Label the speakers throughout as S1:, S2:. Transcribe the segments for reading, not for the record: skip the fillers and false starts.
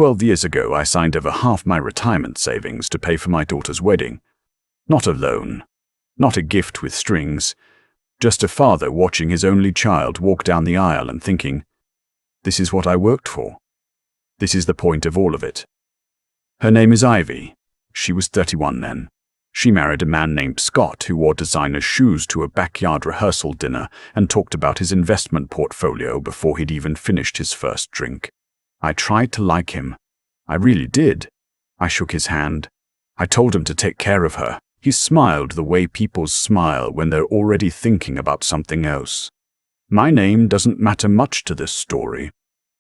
S1: 12 years ago, I signed over half my retirement savings to pay for my daughter's wedding. Not a loan, not a gift with strings, just a father watching his only child walk down the aisle and thinking, this is what I worked for. This is the point of all of it. Her name is Ivy. She was 31 then. She married a man named Scott who wore designer shoes to a backyard rehearsal dinner and talked about his investment portfolio before he'd even finished his first drink. I tried to like him. I really did. I shook his hand. I told him to take care of her. He smiled the way people smile when they're already thinking about something else. My name doesn't matter much to this story.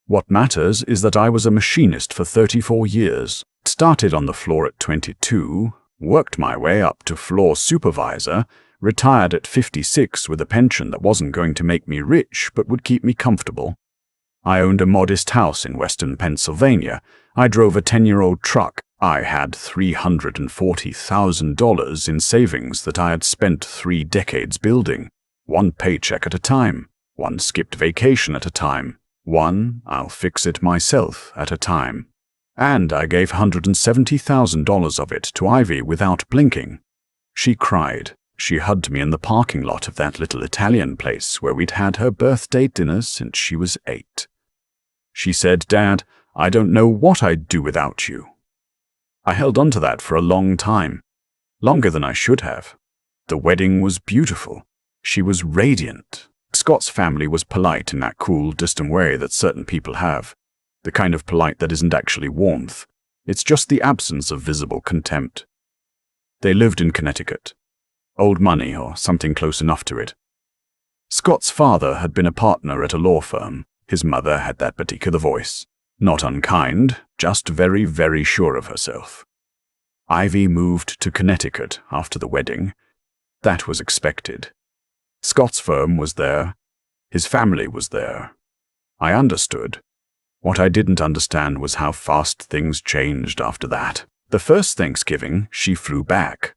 S1: What matters is that I was a machinist for 34 years, started on the floor at 22, worked my way up to floor supervisor, retired at 56 with a pension that wasn't going to make me rich but would keep me comfortable. I owned a modest house in western Pennsylvania. I drove a 10-year-old truck. I had $340,000 in savings that I had spent 3 decades building. One paycheck at a time. One skipped vacation at a time. One I'll fix it myself at a time. And I gave $170,000 of it to Ivy without blinking. She cried. She hugged me in the parking lot of that little Italian place where we'd had her birthday dinner since she was 8. She said, "Dad, I don't know what I'd do without you." I held on to that for a long time, longer than I should have. The wedding was beautiful. She was radiant. Scott's family was polite in that cool, distant way that certain people have. The kind of polite that isn't actually warmth. It's just the absence of visible contempt. They lived in Connecticut. Old money, or something close enough to it. Scott's father had been a partner at a law firm. His mother had that particular voice. Not unkind, just very, very sure of herself. Ivy moved to Connecticut after the wedding. That was expected. Scott's firm was there. His family was there. I understood. What I didn't understand was how fast things changed after that. The first Thanksgiving, she flew back.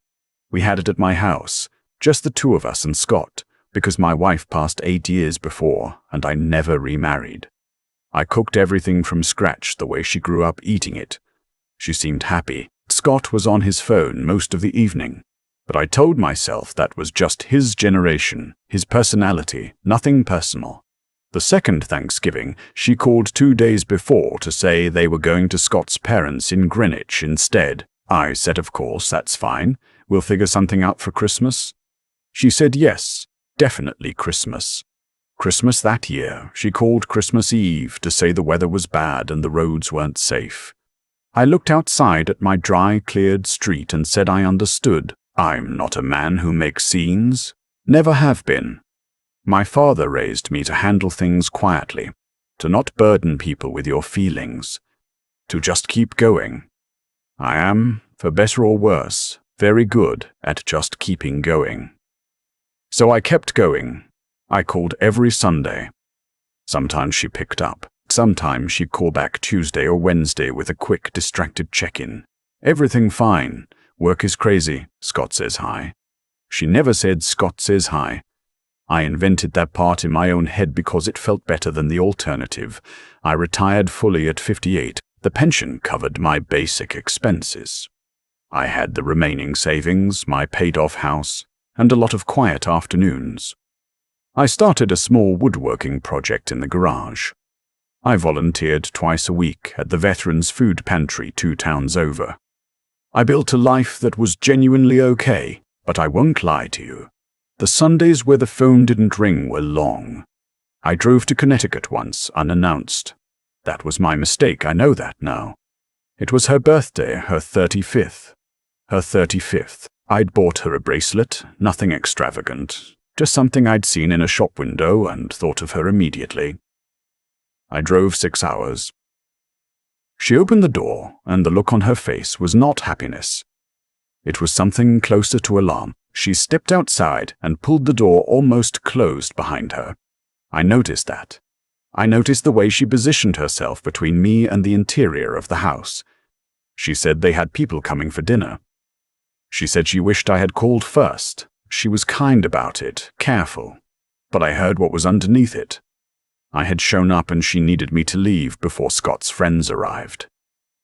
S1: We had it at my house, just the two of us and Scott, because my wife passed 8 years before, and I never remarried. I cooked everything from scratch the way she grew up eating it. She seemed happy. Scott was on his phone most of the evening, but I told myself that was just his generation, his personality, nothing personal. The second Thanksgiving, she called 2 days before to say they were going to Scott's parents in Greenwich instead. I said, of course, that's fine. We'll figure something out for Christmas. She said yes, definitely Christmas. Christmas that year, she called Christmas Eve to say the weather was bad and the roads weren't safe. I looked outside at my dry, cleared street and said I understood. I'm not a man who makes scenes. Never have been. My father raised me to handle things quietly, to not burden people with your feelings, to just keep going. I am, for better or worse, very good at just keeping going. So I kept going. I called every Sunday. Sometimes she picked up. Sometimes she'd call back Tuesday or Wednesday with a quick, distracted check-in. Everything fine. Work is crazy. Scott says hi. She never said Scott says hi. I invented that part in my own head because it felt better than the alternative. I retired fully at 58. The pension covered my basic expenses. I had the remaining savings, my paid-off house, and a lot of quiet afternoons. I started a small woodworking project in the garage. I volunteered twice a week at the Veterans Food Pantry 2 towns over. I built a life that was genuinely okay, but I won't lie to you. The Sundays where the phone didn't ring were long. I drove to Connecticut once, unannounced. That was my mistake, I know that now. It was her birthday, her 35th. Her 35th. I'd bought her a bracelet, nothing extravagant, just something I'd seen in a shop window and thought of her immediately. I drove 6 hours. She opened the door, and the look on her face was not happiness. It was something closer to alarm. She stepped outside and pulled the door almost closed behind her. I noticed that. I noticed the way she positioned herself between me and the interior of the house. She said they had people coming for dinner. She said she wished I had called first. She was kind about it, careful. But I heard what was underneath it. I had shown up and she needed me to leave before Scott's friends arrived.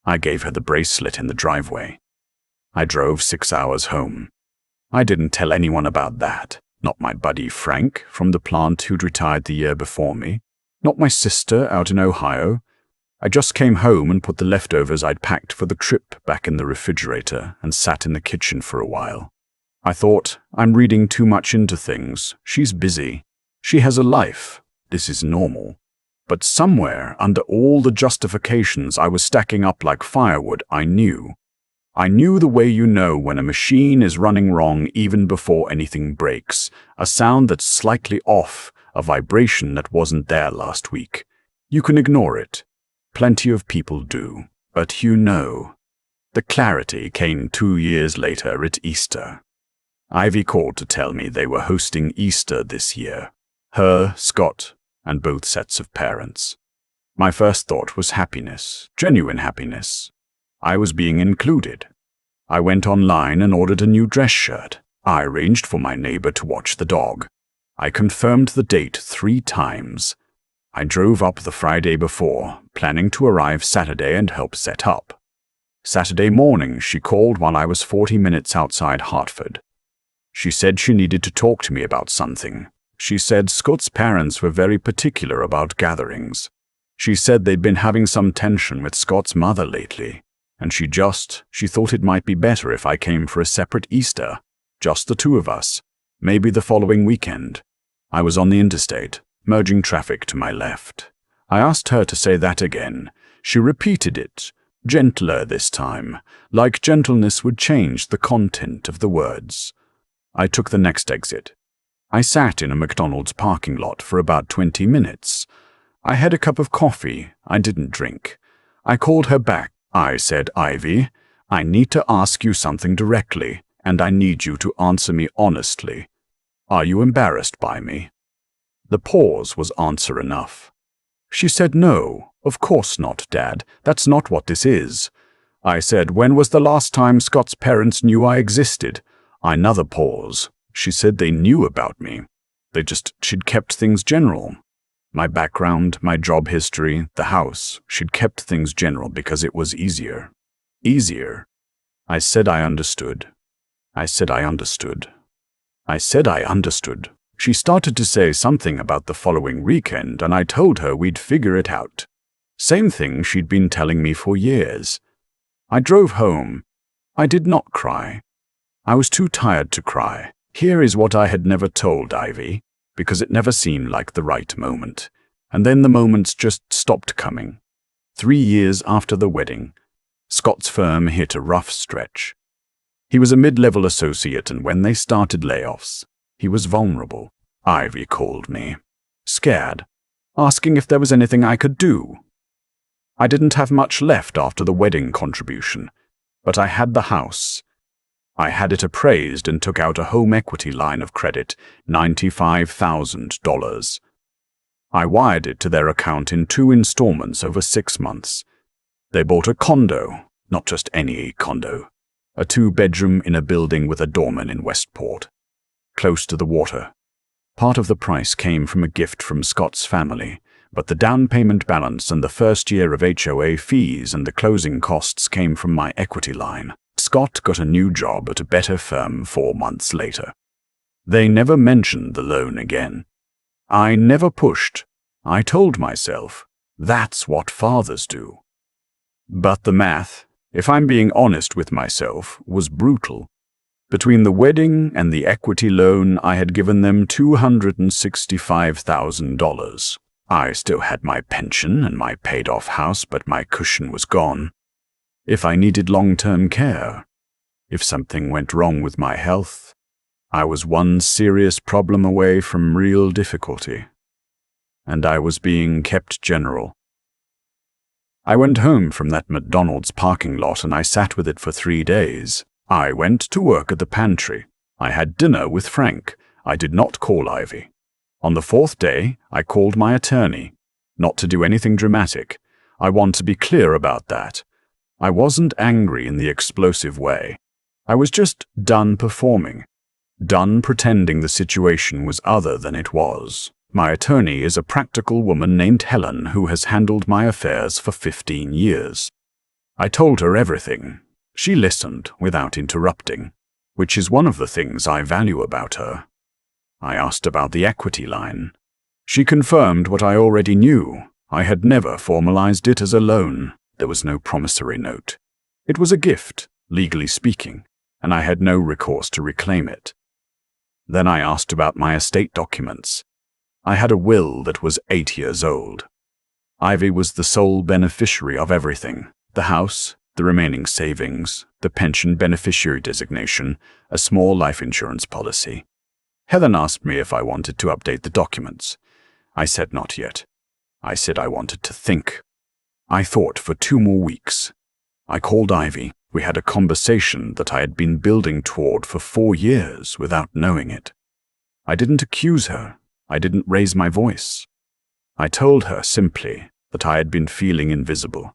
S1: I gave her the bracelet in the driveway. I drove 6 hours home. I didn't tell anyone about that. Not my buddy Frank from the plant who'd retired the year before me. Not my sister out in Ohio. I just came home and put the leftovers I'd packed for the trip back in the refrigerator and sat in the kitchen for a while. I thought, I'm reading too much into things. She's busy. She has a life. This is normal. But somewhere under all the justifications I was stacking up like firewood, I knew. I knew the way you know when a machine is running wrong even before anything breaks, a sound that's slightly off, a vibration that wasn't there last week. You can ignore it. Plenty of people do. But you know. The clarity came 2 years later at Easter. Ivy called to tell me they were hosting Easter this year. Her, Scott, and both sets of parents. My first thought was happiness, genuine happiness. I was being included. I went online and ordered a new dress shirt. I arranged for my neighbor to watch the dog. I confirmed the date 3 times. I drove up the Friday before, planning to arrive Saturday and help set up. Saturday morning, she called while I was 40 minutes outside Hartford. She said she needed to talk to me about something. She said Scott's parents were very particular about gatherings. She said they'd been having some tension with Scott's mother lately, and she thought it might be better if I came for a separate Easter, just the 2 of us, maybe the following weekend. I was on the interstate, merging traffic to my left. I asked her to say that again. She repeated it, gentler this time, like gentleness would change the content of the words. I took the next exit. I sat in a McDonald's parking lot for about 20 minutes. I had a cup of coffee. I didn't drink. I called her back. I said, Ivy, I need to ask you something directly, and I need you to answer me honestly. Are you embarrassed by me? The pause was answer enough. She said, no, of course not, Dad. That's not what this is. I said, when was the last time Scott's parents knew I existed? Another pause. She said they knew about me. She'd kept things general. My background, my job history, the house, she'd kept things general because it was easier. Easier. I said I understood. I said I understood. I said I understood. She started to say something about the following weekend, and I told her we'd figure it out. Same thing she'd been telling me for years. I drove home. I did not cry. I was too tired to cry. Here is what I had never told Ivy, because it never seemed like the right moment. And then the moments just stopped coming. 3 years after the wedding, Scott's firm hit a rough stretch. He was a mid-level associate, and when they started layoffs, he was vulnerable. Ivy called me, scared, asking if there was anything I could do. I didn't have much left after the wedding contribution, but I had the house. I had it appraised and took out a home equity line of credit, $95,000. I wired it to their account in 2 installments over 6 months. They bought a condo, not just any condo, a 2-bedroom in a building with a doorman in Westport, close to the water. Part of the price came from a gift from Scott's family, but the down payment balance and the first year of HOA fees and the closing costs came from my equity line. Scott got a new job at a better firm 4 months later. They never mentioned the loan again. I never pushed. I told myself, that's what fathers do. But the math, if I'm being honest with myself, was brutal. Between the wedding and the equity loan, I had given them $265,000. I still had my pension and my paid-off house, but my cushion was gone. If I needed long-term care, if something went wrong with my health, I was one serious problem away from real difficulty. And I was being kept general. I went home from that McDonald's parking lot and I sat with it for 3 days. I went to work at the pantry. I had dinner with Frank. I did not call Ivy. On the 4th day, I called my attorney. Not to do anything dramatic. I want to be clear about that. I wasn't angry in the explosive way. I was just done performing. Done pretending the situation was other than it was. My attorney is a practical woman named Helen who has handled my affairs for 15 years. I told her everything. She listened without interrupting, which is one of the things I value about her. I asked about the equity line. She confirmed what I already knew. I had never formalized it as a loan. There was no promissory note. It was a gift, legally speaking, and I had no recourse to reclaim it. Then I asked about my estate documents. I had a will that was 8 years old. Ivy was the sole beneficiary of everything: the house, the remaining savings, the pension beneficiary designation, a small life insurance policy. Helen asked me if I wanted to update the documents. I said not yet. I said I wanted to think. I thought for 2 more weeks. I called Ivy. We had a conversation that I had been building toward for 4 years without knowing it. I didn't accuse her. I didn't raise my voice. I told her simply that I had been feeling invisible.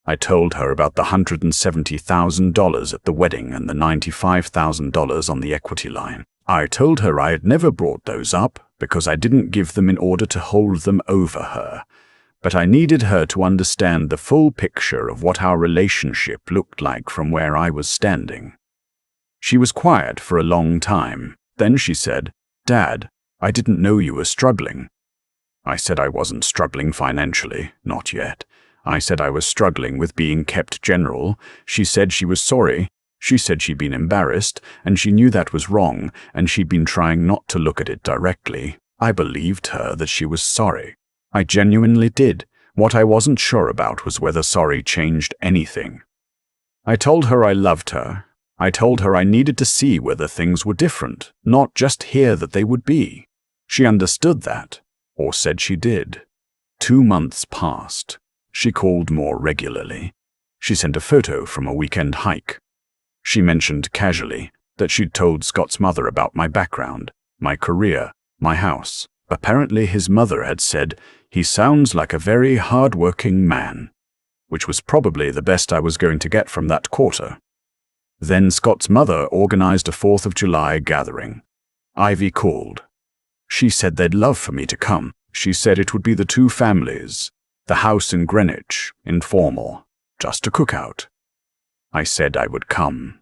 S1: I told her about the $170,000 at the wedding and the $95,000 on the equity line. I told her I had never brought those up because I didn't give them in order to hold them over her, but I needed her to understand the full picture of what our relationship looked like from where I was standing. She was quiet for a long time. Then she said, "Dad, I didn't know you were struggling." I said I wasn't struggling financially, not yet. I said I was struggling with being kept general. She said she was sorry. She said she'd been embarrassed, and she knew that was wrong, and she'd been trying not to look at it directly. I believed her that she was sorry. I genuinely did. What I wasn't sure about was whether sorry changed anything. I told her I loved her. I told her I needed to see whether things were different, not just hear that they would be. She understood that, or said she did. 2 months passed. She called more regularly. She sent a photo from a weekend hike. She mentioned casually that she'd told Scott's mother about my background, my career, my house. Apparently his mother had said, "He sounds like a very hard-working man," which was probably the best I was going to get from that quarter. Then Scott's mother organized a 4th of July gathering. Ivy called. She said they'd love for me to come. She said it would be the 2 families, the house in Greenwich, informal, just a cookout. I said I would come.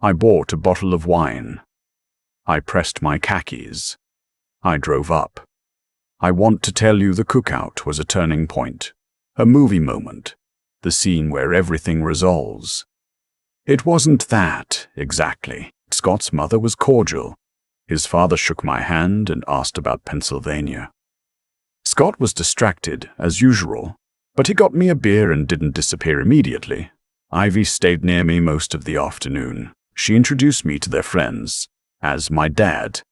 S1: I bought a bottle of wine. I pressed my khakis. I drove up. I want to tell you the cookout was a turning point, a movie moment, the scene where everything resolves. It wasn't that, exactly. Scott's mother was cordial. His father shook my hand and asked about Pennsylvania. Scott was distracted, as usual, but he got me a beer and didn't disappear immediately. Ivy stayed near me most of the afternoon. She introduced me to their friends as my dad,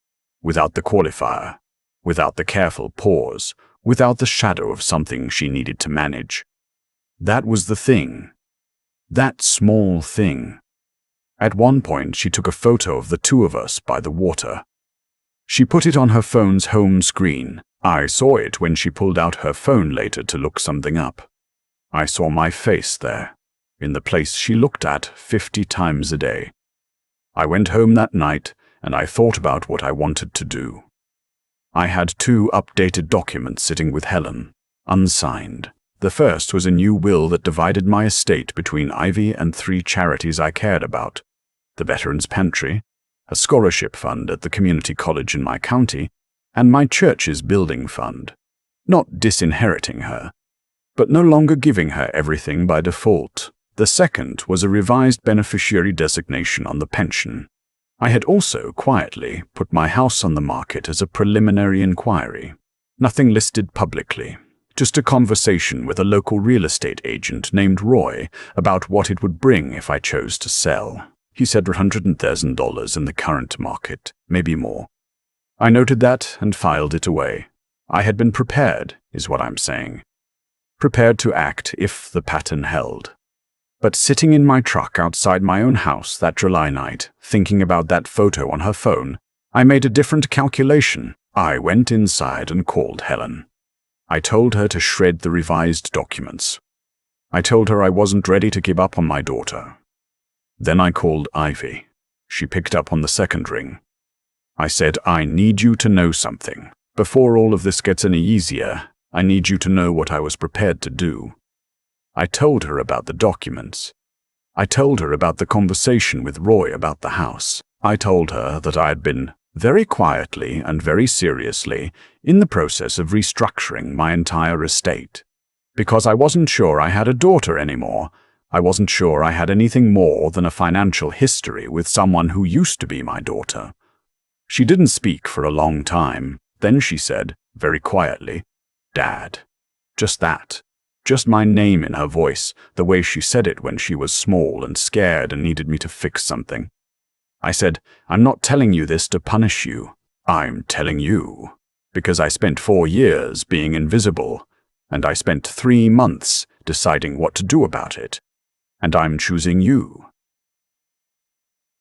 S1: without the qualifier, without the careful pause, without the shadow of something she needed to manage. That was the thing. That small thing. At one point, she took a photo of the 2 of us by the water. She put it on her phone's home screen. I saw it when she pulled out her phone later to look something up. I saw my face there, in the place she looked at 50 times a day. I went home that night, and I thought about what I wanted to do. I had 2 updated documents sitting with Helen, unsigned. The first was a new will that divided my estate between Ivy and 3 charities I cared about: the Veterans Pantry, a scholarship fund at the community college in my county, and my church's building fund. Not disinheriting her, but no longer giving her everything by default. The second was a revised beneficiary designation on the pension. I had also quietly put my house on the market as a preliminary inquiry. Nothing listed publicly, just a conversation with a local real estate agent named Roy about what it would bring if I chose to sell. He said $100,000 in the current market, maybe more. I noted that and filed it away. I had been prepared, is what I'm saying. Prepared to act if the pattern held. But sitting in my truck outside my own house that July night, thinking about that photo on her phone, I made a different calculation. I went inside and called Helen. I told her to shred the revised documents. I told her I wasn't ready to give up on my daughter. Then I called Ivy. She picked up on the second ring. I said, "I need you to know something. Before all of this gets any easier, I need you to know what I was prepared to do." I told her about the documents. I told her about the conversation with Roy about the house. I told her that I had been, very quietly and very seriously, in the process of restructuring my entire estate. Because I wasn't sure I had a daughter anymore. I wasn't sure I had anything more than a financial history with someone who used to be my daughter. She didn't speak for a long time. Then she said, very quietly, "Dad." Just that. Just my name in her voice, the way she said it when she was small and scared and needed me to fix something. I said, "I'm not telling you this to punish you. I'm telling you. Because I spent 4 years being invisible, and I spent 3 months deciding what to do about it. And I'm choosing you.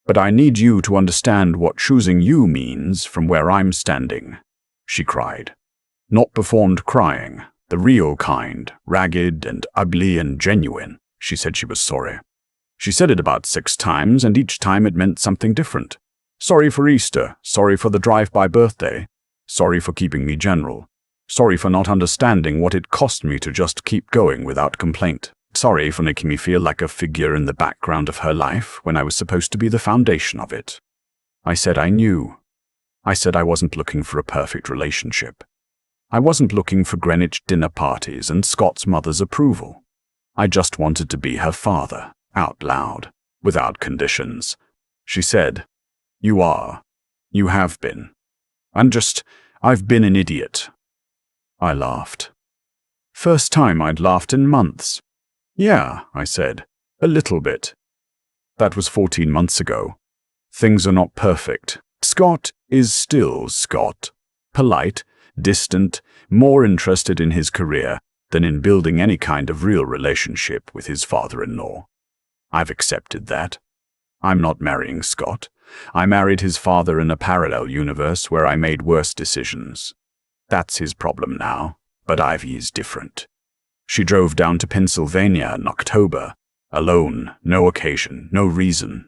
S1: But I need you to understand what choosing you means from where I'm standing," she cried. Not performed crying, the real kind, ragged and ugly and genuine. She said she was sorry. She said it about 6 times, and each time it meant something different. Sorry for Easter, sorry for the drive-by birthday, sorry for keeping me general, sorry for not understanding what it cost me to just keep going without complaint, sorry for making me feel like a figure in the background of her life when I was supposed to be the foundation of it. I said I knew. I said I wasn't looking for a perfect relationship. I wasn't looking for Greenwich dinner parties and Scott's mother's approval. I just wanted to be her father, out loud, without conditions. She said, "You are. You have been. I've been an idiot." I laughed. First time I'd laughed in months. "Yeah," I said, "a little bit." That was 14 months ago. Things are not perfect. Scott is still Scott. Polite, distant, more interested in his career than in building any kind of real relationship with his father-in-law. I've accepted that. I'm not marrying Scott. I married his father in a parallel universe where I made worse decisions. That's his problem now, but Ivy's different. She drove down to Pennsylvania in October, alone, no occasion, no reason.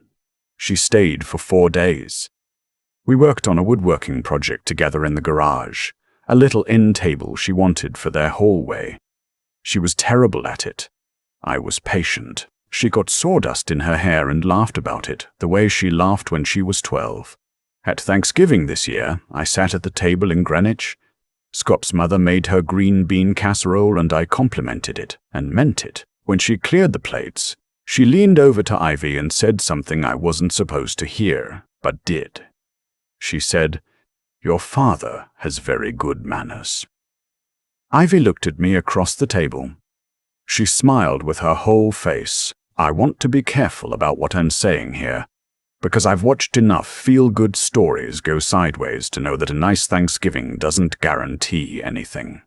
S1: She stayed for 4 days. We worked on a woodworking project together in the garage, a little end table she wanted for their hallway. She was terrible at it. I was patient. She got sawdust in her hair and laughed about it, the way she laughed when she was 12. At Thanksgiving this year, I sat at the table in Greenwich. Scott's mother made her green bean casserole and I complimented it, and meant it. When she cleared the plates, she leaned over to Ivy and said something I wasn't supposed to hear, but did. She said, "Your father has very good manners." Ivy looked at me across the table. She smiled with her whole face. I want to be careful about what I'm saying here, because I've watched enough feel-good stories go sideways to know that a nice Thanksgiving doesn't guarantee anything.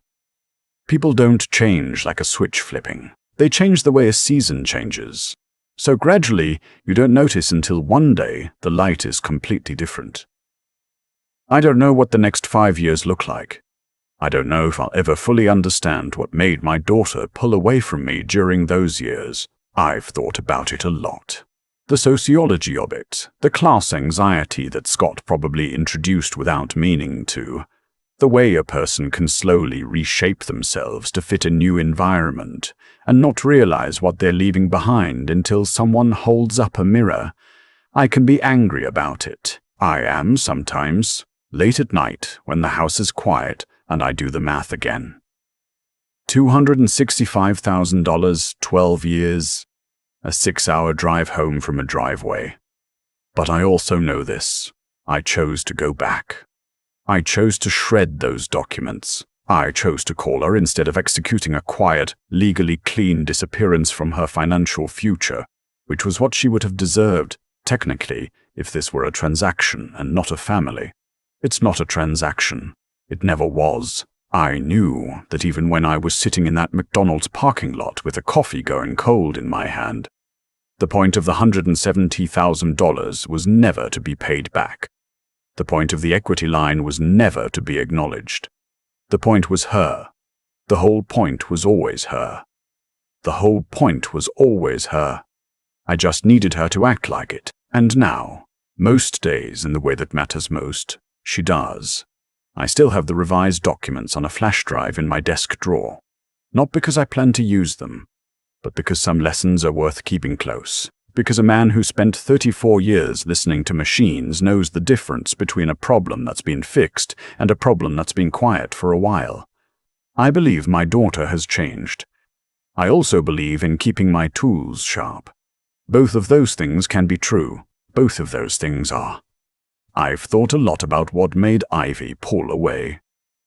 S1: People don't change like a switch flipping. They change the way a season changes. So gradually, you don't notice until one day the light is completely different. I don't know what the next 5 years look like. I don't know if I'll ever fully understand what made my daughter pull away from me during those years. I've thought about it a lot. The sociology of it, the class anxiety that Scott probably introduced without meaning to, the way a person can slowly reshape themselves to fit a new environment and not realize what they're leaving behind until someone holds up a mirror. I can be angry about it. I am sometimes, late at night when the house is quiet and I do the math again. $265,000, 12 years, a 6-hour drive home from a driveway. But I also know this. I chose to go back. I chose to shred those documents. I chose to call her instead of executing a quiet, legally clean disappearance from her financial future, which was what she would have deserved, technically, if this were a transaction and not a family. It's not a transaction. It never was. I knew that even when I was sitting in that McDonald's parking lot with a coffee going cold in my hand, the point of the $170,000 was never to be paid back. The point of the equity line was never to be acknowledged. The point was her. The whole point was always her. The whole point was always her. I just needed her to act like it. And now, most days in the way that matters most, she does. I still have the revised documents on a flash drive in my desk drawer. Not because I plan to use them, but because some lessons are worth keeping close. Because a man who spent 34 years listening to machines knows the difference between a problem that's been fixed and a problem that's been quiet for a while. I believe my daughter has changed. I also believe in keeping my tools sharp. Both of those things can be true. Both of those things are. I've thought a lot about what made Ivy pull away.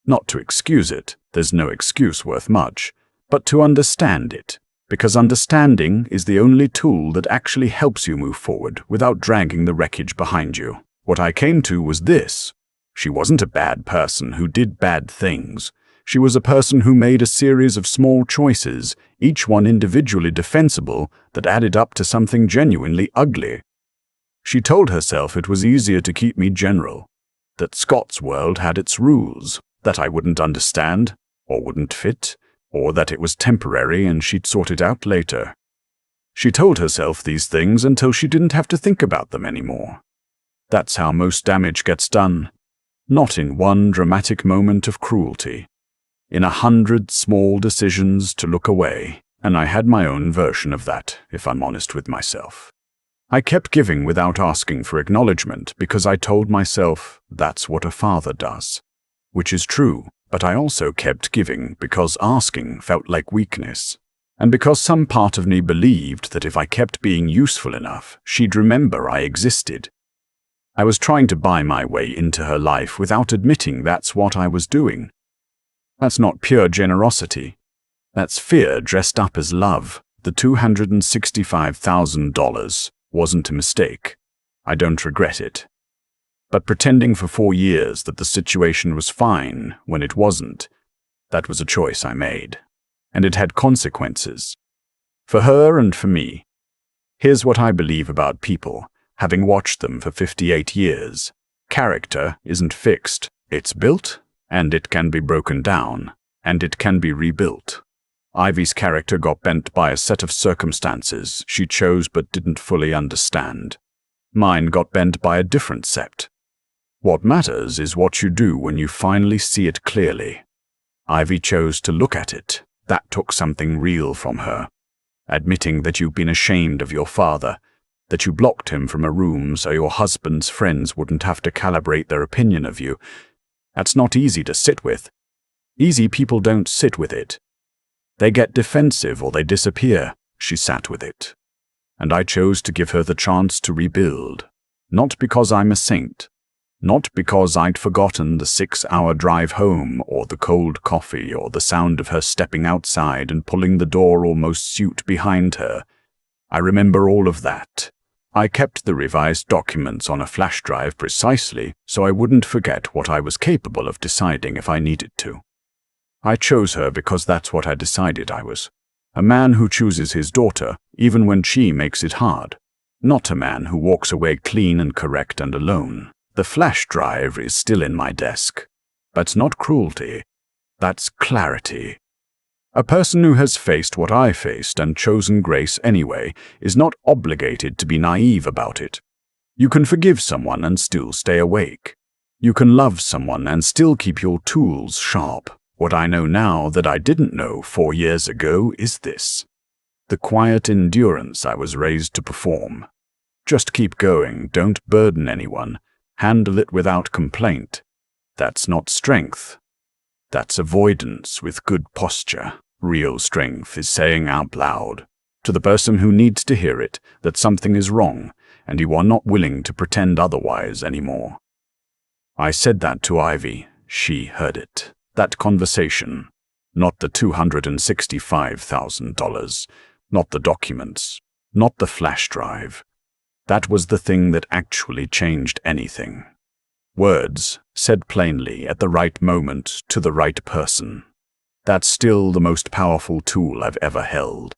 S1: Not to excuse it, there's no excuse worth much, but to understand it, because understanding is the only tool that actually helps you move forward without dragging the wreckage behind you. What I came to was this. She wasn't a bad person who did bad things. She was a person who made a series of small choices, each one individually defensible, that added up to something genuinely ugly. She told herself it was easier to keep me general, that Scott's world had its rules, that I wouldn't understand, or wouldn't fit, or that it was temporary and she'd sort it out later. She told herself these things until she didn't have to think about them anymore. That's how most damage gets done, not in one dramatic moment of cruelty. In 100 small decisions to look away, and I had my own version of that, if I'm honest with myself. I kept giving without asking for acknowledgement because I told myself that's what a father does. Which is true, but I also kept giving because asking felt like weakness, and because some part of me believed that if I kept being useful enough, she'd remember I existed. I was trying to buy my way into her life without admitting that's what I was doing. That's not pure generosity. That's fear dressed up as love. The $265,000 wasn't a mistake. I don't regret it. But pretending for 4 years that the situation was fine when it wasn't, that was a choice I made. And it had consequences. For her and for me. Here's what I believe about people, having watched them for 58 years. Character isn't fixed. It's built, and it can be broken down, and it can be rebuilt. Ivy's character got bent by a set of circumstances she chose but didn't fully understand. Mine got bent by a different set. What matters is what you do when you finally see it clearly. Ivy chose to look at it. That took something real from her. Admitting that you've been ashamed of your father, that you blocked him from a room so your husband's friends wouldn't have to calibrate their opinion of you. That's not easy to sit with. Easy people don't sit with it. They get defensive or they disappear. She sat with it. And I chose to give her the chance to rebuild. Not because I'm a saint. Not because I'd forgotten the 6-hour drive home or the cold coffee or the sound of her stepping outside and pulling the door almost suit behind her. I remember all of that. I kept the revised documents on a flash drive precisely so I wouldn't forget what I was capable of deciding if I needed to. I chose her because that's what I decided I was. A man who chooses his daughter, even when she makes it hard. Not a man who walks away clean and correct and alone. The flash drive is still in my desk. That's not cruelty. That's clarity. A person who has faced what I faced and chosen grace anyway is not obligated to be naive about it. You can forgive someone and still stay awake. You can love someone and still keep your tools sharp. What I know now that I didn't know 4 years ago is this. The quiet endurance I was raised to perform. Just keep going, don't burden anyone. Handle it without complaint. That's not strength. That's avoidance with good posture. Real strength is saying out loud, to the person who needs to hear it, that something is wrong, and you are not willing to pretend otherwise anymore. I said that to Ivy. She heard it. That conversation. Not the $265,000. Not the documents. Not the flash drive. That was the thing that actually changed anything. Words, said plainly at the right moment to the right person. That's still the most powerful tool I've ever held.